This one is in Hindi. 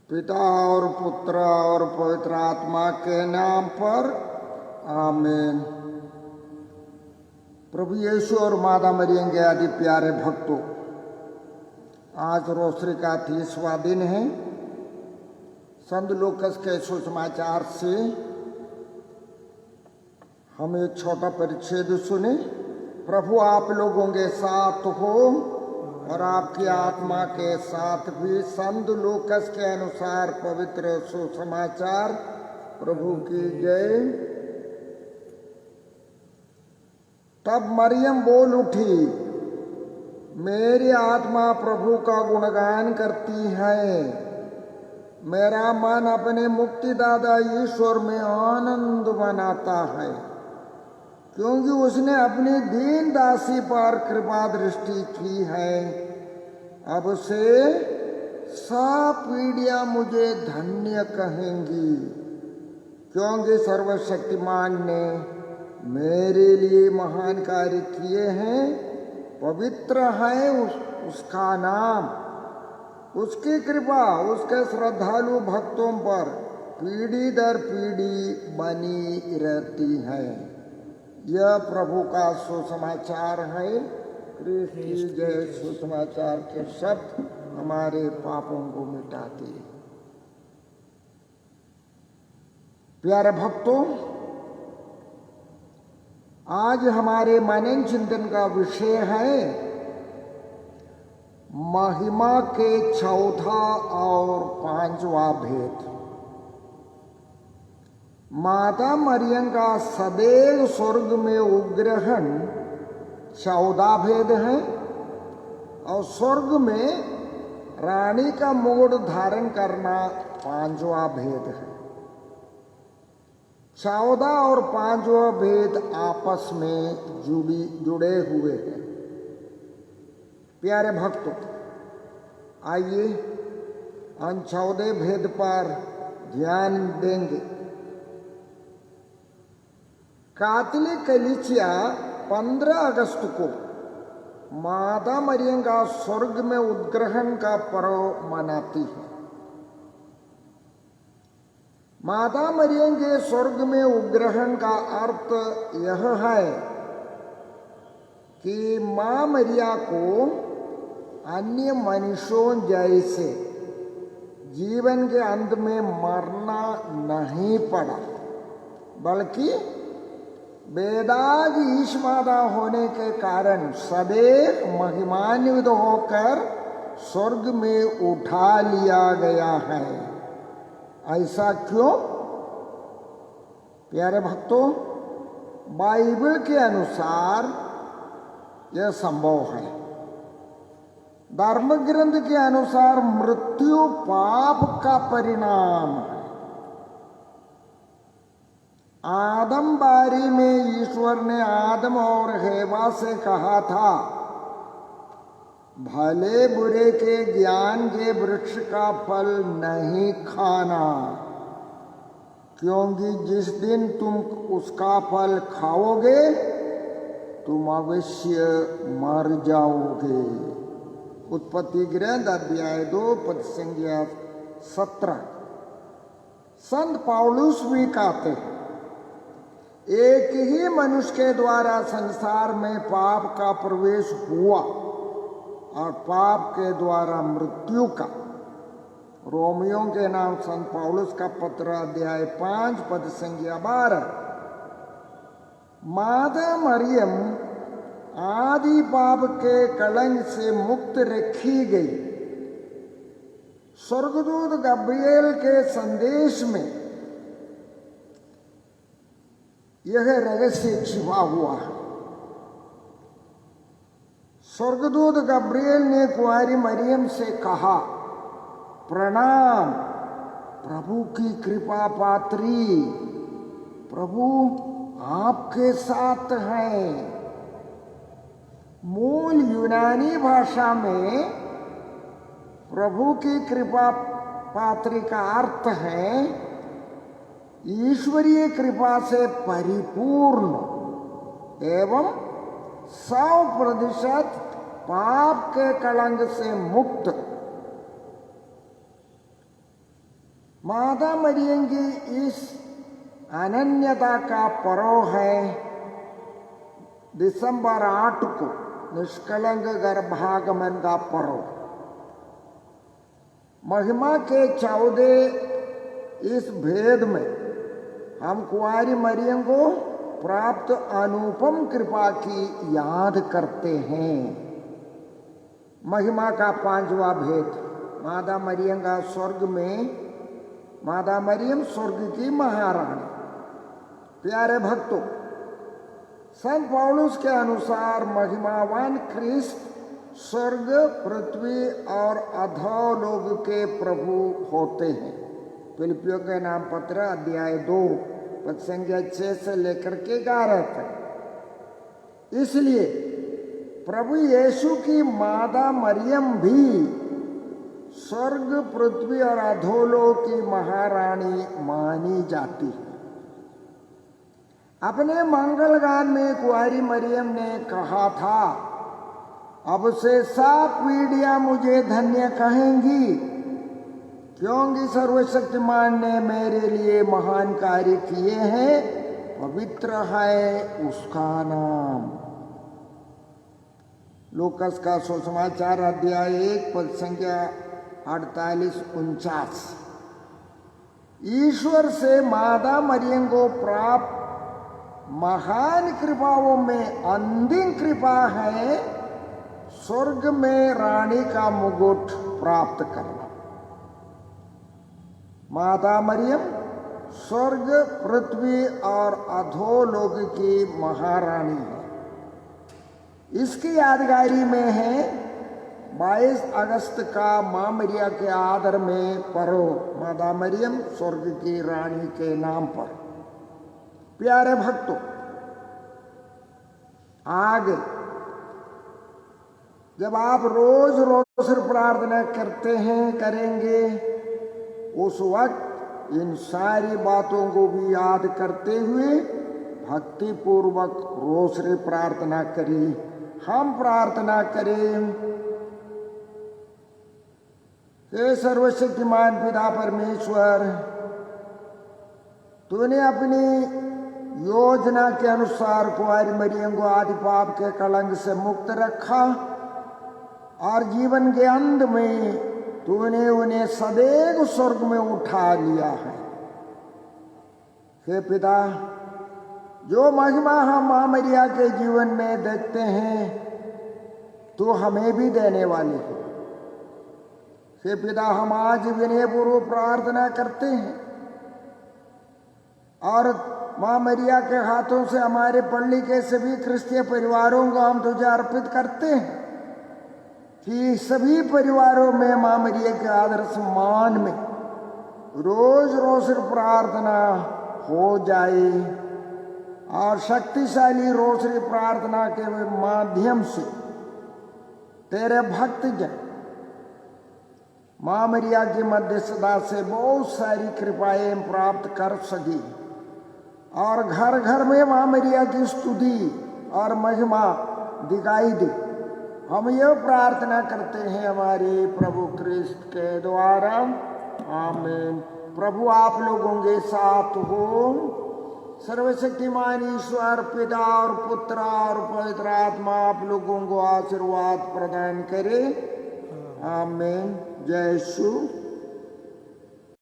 पिता और पुत्र और पवित्र आत्मा के नाम पर आमीन। प्रभु यीशु और माता मरियम के आदि प्यारे भक्तों, आज रोसरी का 30वां दिन है। संत लूकास के सुसमाचार से हम एक छोटा परिच्छेद सुने। प्रभु आप लोगों के साथ हो और आपकी आत्मा के साथ भी। संत लूकास के अनुसार पवित्र सुसमाचार। प्रभु की जय। तब मरियम बोल उठी, मेरी आत्मा प्रभु का गुणगान करती है, मेरा मन अपने मुक्तिदाता ईश्वर में आनंद मनाता है, क्योंकि उसने अपनी दीन दासी पर कृपा दृष्टि की है। अब से सब पीढ़ियां मुझे धन्य कहेंगी, क्योंकि सर्वशक्तिमान ने मेरे लिए महान कार्य किए हैं। पवित्र है उसका नाम, उसकी कृपा उसके श्रद्धालु भक्तों पर पीढ़ी दर पीढ़ी बनी रहती है। यह प्रभु का सुसमाचार है। क्रिस्त की जय। सुसमाचार के शब्द हमारे पापों को मिटाते हैं। प्यारे भक्तों, आज हमारे मनन चिंतन का विषय है महिमा के चौथा और पांचवा भेद। माता मरियम का सदैव स्वर्ग में उपग्रहण 14 भेद है और स्वर्ग में रानी का मुकुट धारण करना 5वां भेद है। 14 और 5वां भेद आपस में जुड़े हुए हैं। प्यारे भक्तों, आइए उन 14 भेद पर ध्यान देंगे। कैथोलिक कलीसिया 15 अगस्त को माता मरियम का स्वर्ग में उपग्रहण का पर्व मनाती है। माता मरियम के स्वर्ग में उपग्रहण का अर्थ यह है कि मां मरिया को अन्य मनुष्यों जैसे जीवन के अंत में मरना नहीं पड़ा, बल्कि बेदाग ईशमादा होने के कारण सदैव महिमान्वित होकर स्वर्ग में उठा लिया गया है। ऐसा क्यों? प्यारे भक्तों, बाइबल के अनुसार यह संभव है। धर्म ग्रंथ के अनुसार मृत्यु पाप का परिणाम है। आदम बारी में ईश्वर ने आदम और हेवा से कहा था, भले बुरे के ज्ञान के वृक्ष का फल नहीं खाना, क्योंकि जिस दिन तुम उसका फल खाओगे तुम अवश्य मर जाओगे। उत्पत्ति ग्रंथ अध्याय 2 पद संख्या 17। संत पौलुस भी कहते हैं, एक ही मनुष्य के द्वारा संसार में पाप का प्रवेश हुआ और पाप के द्वारा मृत्यु का। रोमियों के नाम संत पौलुस का पत्र अध्याय 5 पद संख्या 12। माता मरियम आदि पाप के कलंक से मुक्त रखी गई। स्वर्गदूत गब्रिएल के संदेश में यह रहस्य छिपा हुआ है। स्वर्गदूत गब्रिएल ने कुंवारी मरियम से कहा, प्रणाम प्रभु की कृपा पात्री, प्रभु आपके साथ है। मूल यूनानी भाषा में प्रभु की कृपा पात्री का अर्थ है ईश्वरीय कृपा से परिपूर्ण एवं 100% पाप के कलंक से मुक्त। माता मरियम की इस अनन्यता का पर्व है दिसंबर 8 को निष्कलंक गर्भागमन का पर्व। महिमा के 14 इस भेद में हम कुंवारी मरियम को प्राप्त अनुपम कृपा की याद करते हैं। महिमा का 5वां भेद, माता मरियम का स्वर्ग में, माता मरियम स्वर्ग की महारानी। प्यारे भक्तों, संत पौलुस के अनुसार महिमावान ख्रिस्त स्वर्ग, पृथ्वी और अधोलोक के प्रभु होते हैं। फिलिपियों के नाम पत्र अध्याय 2 पद संख्या 6 से लेकर के 11 तक। इसलिए प्रभु यीशु की माता मरियम भी स्वर्ग, पृथ्वी और अधोलोक की महारानी मानी जाती है। अपने मंगल गान में कुंवारी मरियम ने कहा था, अब से सब पीढ़ियां मुझे धन्य कहेंगी, क्योंकि सर्वशक्तिमान ने मेरे लिए महान कार्य किए हैं, पवित्र है उसका नाम। लूकास का सुसमाचार अध्याय 1 पद संख्या 48-49। ईश्वर से माता मरियम को प्राप्त महान कृपाओं में अंतिम कृपा है स्वर्ग में रानी का मुकुट प्राप्त करना। माता मरियम स्वर्ग, पृथ्वी और अधोलोक की महारानी है। इसकी यादगारी में है 22 अगस्त का मां मरिया के आदर में पर्व, माता मरियम स्वर्ग की रानी के नाम पर। प्यारे भक्तों, आगे जब आप रोज रोज प्रार्थना करते हैं, करेंगे, उस वक्त इन सारी बातों को भी याद करते हुए भक्ति पूर्वक रोसरी प्रार्थना करें। हम प्रार्थना करें, हे सर्वशक्तिमान पिता परमेश्वर, तूने अपनी योजना के अनुसार कुंवारी मरियम को आदि पाप के कलंक से मुक्त रखा और जीवन के अंत में तूने उन्हें सदैव स्वर्ग में उठा लिया है। हे पिता, जो महिमा हम मां मरिया के जीवन में देखते हैं, तो हमें भी देने वाले हैं। हे पिता, हम आज विनयपूर्वक प्रार्थना करते हैं और मां मरिया के हाथों से हमारे पल्ली के सभी क्रिस्तीय परिवारों को हम तुझे अर्पित करते हैं कि सभी परिवारों में मां मरिया के आदर सम्मान में रोज रोज प्रार्थना हो जाए और शक्तिशाली रोसरी प्रार्थना के माध्यम से तेरे भक्तजन मां मरिया की मध्यस्थता से बहुत सारी कृपाएं प्राप्त कर सके और घर घर में मां मरिया की स्तुति और महिमा दिखाई दे। हम ये प्रार्थना करते हैं हमारे प्रभु क्रिस्त के द्वारा, आमीन। प्रभु आप लोगों के साथ हो। सर्वशक्तिमान ईश्वर पिता और पुत्र और पवित्र आत्मा आप लोगों को आशीर्वाद प्रदान करे, आमीन। जय यीशु।